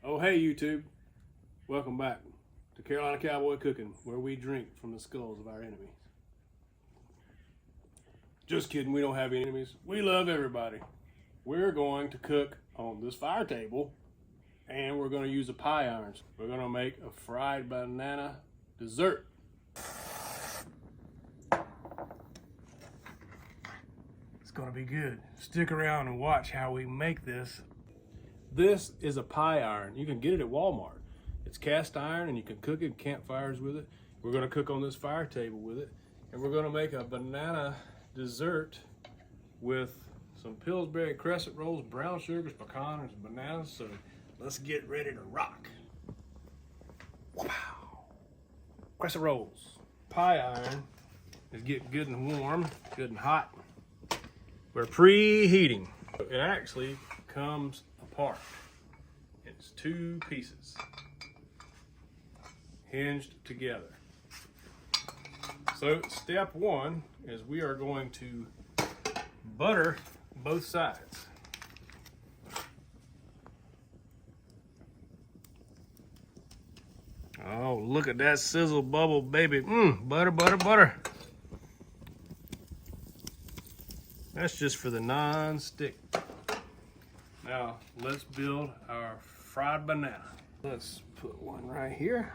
Oh, hey, YouTube. Welcome back to Carolina Cowboy Cooking, where we drink from the skulls of our enemies. Just kidding, we don't have any enemies. We love everybody. We're going to cook on this fire table, and we're going to use a pie iron. We're going to make a fried banana dessert. It's going to be good. Stick around and watch how we make this. This is a pie iron. You can get it at Walmart. It's cast iron and you can cook in campfires with it. We're gonna cook on this fire table with it. And we're gonna make a banana dessert with some Pillsbury crescent rolls, brown sugars, pecans, and bananas. So let's get ready to rock. Wow. Crescent rolls. Pie iron is getting good and warm, good and hot. We're preheating. It actually comes apart. It's two pieces hinged together. So step one is we are going to butter both sides. Oh, look at that sizzle bubble, baby. Butter, butter, butter. That's just for the non-stick. Now, let's build our fried banana. Let's put one right here.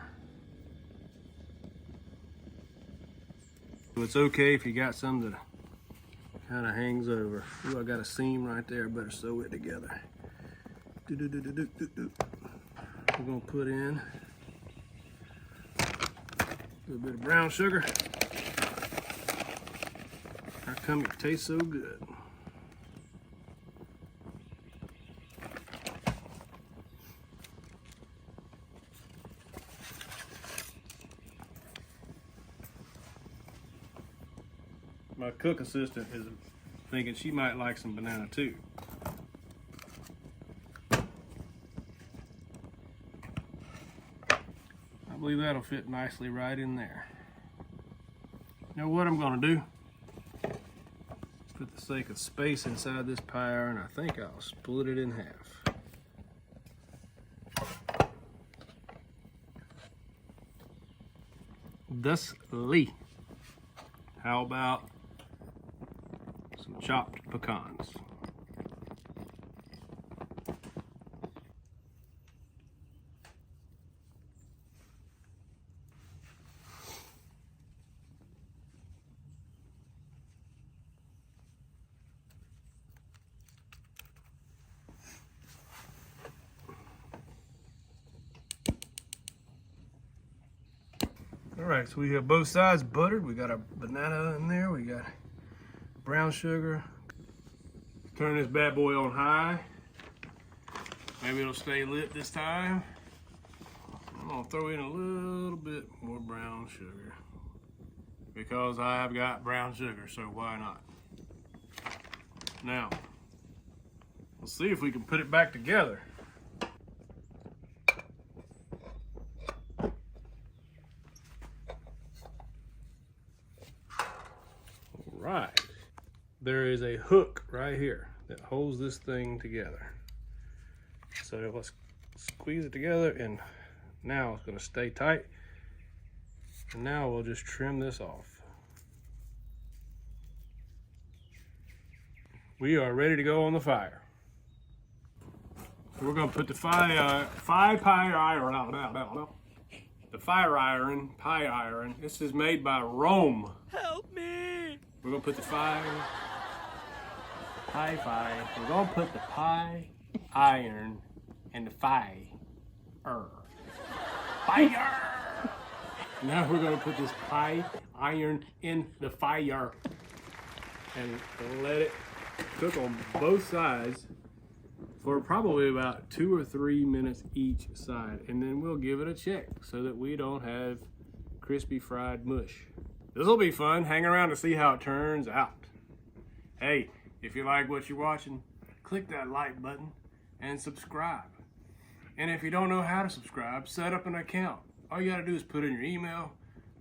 It's okay if you got some that kind of hangs over. Ooh, I got a seam right there. Better sew it together. We're gonna put in a little bit of brown sugar. How come it tastes so good? My cook assistant is thinking she might like some banana too. I believe that'll fit nicely right in there. Now what I'm gonna do, for the sake of space inside this pie iron, I think I'll split it in half. Thusly. How about some chopped pecans? All right, so we have both sides buttered. We got a banana in there. We got brown sugar. Turn this bad boy on high. Maybe it'll stay lit this time. I'm gonna throw in a little bit more brown sugar because I have got brown sugar, so why not? Now, let's see if we can put it back together. Right, there is a hook right here that holds this thing together. So let's squeeze it together, and now it's going to stay tight. And now we'll just trim this off. We are ready to go on the fire. We're going to put the fire iron. This is made by Rome. Help me! We're gonna put the We're gonna put the pie iron in the fire. Now we're gonna put this pie iron in the fire and let it cook on both sides for probably about 2 or 3 minutes each side, and then we'll give it a check so that we don't have crispy fried mush. This will be fun. Hang around to see how it turns out. Hey, if you like what you're watching, click that like button and subscribe. And if you don't know how to subscribe, set up an account. All you gotta do is put in your email,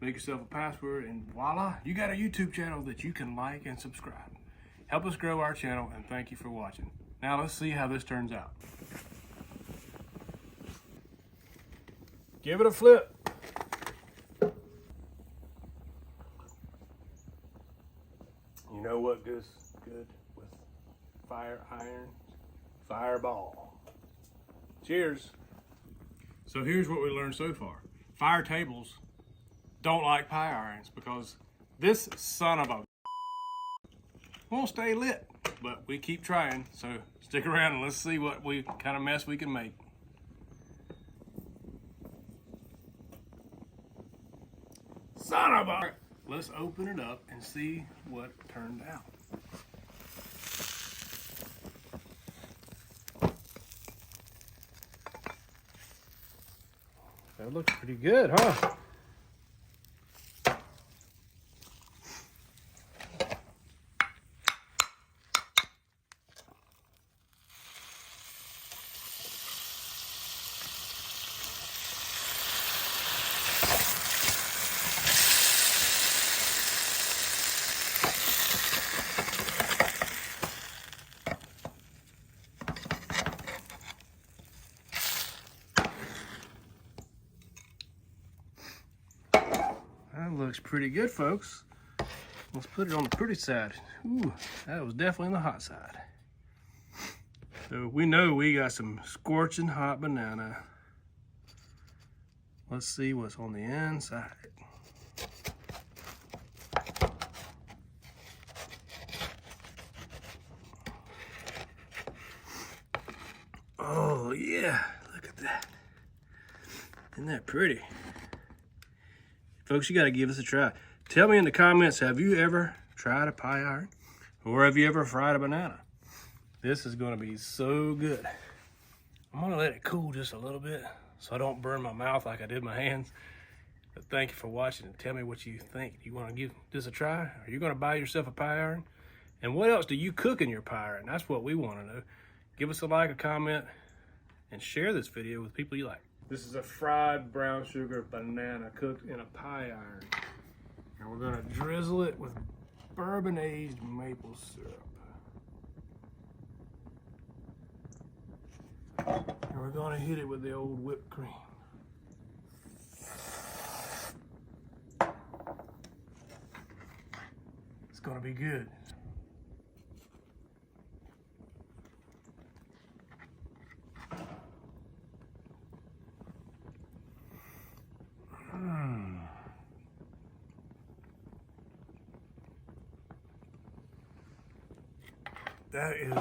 make yourself a password, and voila, you got a YouTube channel that you can like and subscribe. Help us grow our channel, and thank you for watching. Now let's see how this turns out. Give it a flip. You know what goes good with fire iron? Fireball. Cheers. So here's what we learned so far. Fire tables don't like pie irons because this son of a won't stay lit. But we keep trying, so stick around and let's see what kind of mess we can make. Son of a... Let's open it up and see what turned out. That looks pretty good, huh? That looks pretty good, folks. Let's put it on the pretty side. Ooh, that was definitely on the hot side. So we know we got some scorching hot banana. Let's see what's on the inside. Oh yeah, look at that. Isn't that pretty? Folks, you gotta give this a try. Tell me in the comments, have you ever tried a pie iron? Or have you ever fried a banana? This is gonna be so good. I'm gonna let it cool just a little bit so I don't burn my mouth like I did my hands. But thank you for watching and tell me what you think. Do you wanna give this a try? Are you gonna buy yourself a pie iron? And what else do you cook in your pie iron? That's what we wanna know. Give us a like, a comment, and share this video with people you like. This is a fried brown sugar banana cooked in a pie iron. And we're gonna drizzle it with bourbon-aged maple syrup. And we're gonna hit it with the old whipped cream. It's gonna be good. That is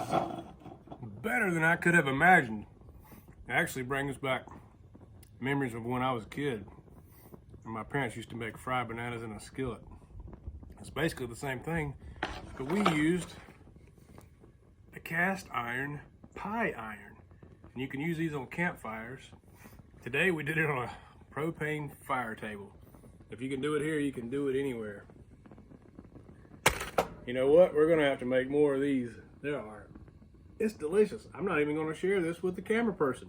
better than I could have imagined. It actually brings back memories of when I was a kid. And my parents used to make fried bananas in a skillet. It's basically the same thing, but we used a cast iron pie iron. And you can use these on campfires. Today we did it on a propane fire table. If you can do it here, you can do it anywhere. You know what? We're gonna have to make more of these. There are. It's delicious. I'm not even gonna share this with the camera person.